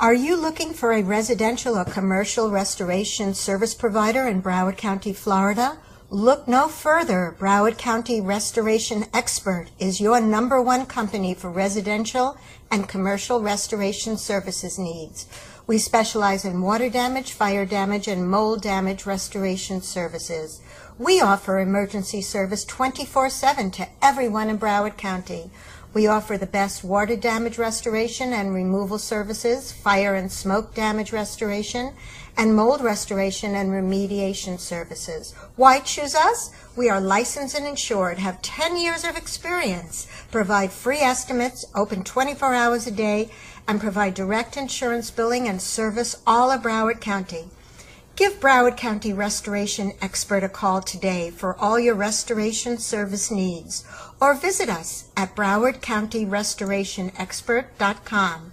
Are you looking for a residential or commercial restoration service provider in Broward County, Florida? Look no further. Broward County Restoration Expert is your #1 company for residential and commercial restoration services needs. We specialize in water damage, fire damage, and mold damage restoration services. We offer emergency service 24/7 to everyone in Broward County. We offer the best water damage restoration and removal services, fire and smoke damage restoration, and mold restoration and remediation services. Why choose us? We are licensed and insured, have 10 years of experience, provide free estimates, open 24 hours a day, and provide direct insurance billing and service all of Broward County. Give Broward County Restoration Expert a call today for all your restoration service needs, or visit us at browardcountyrestorationexpert.com.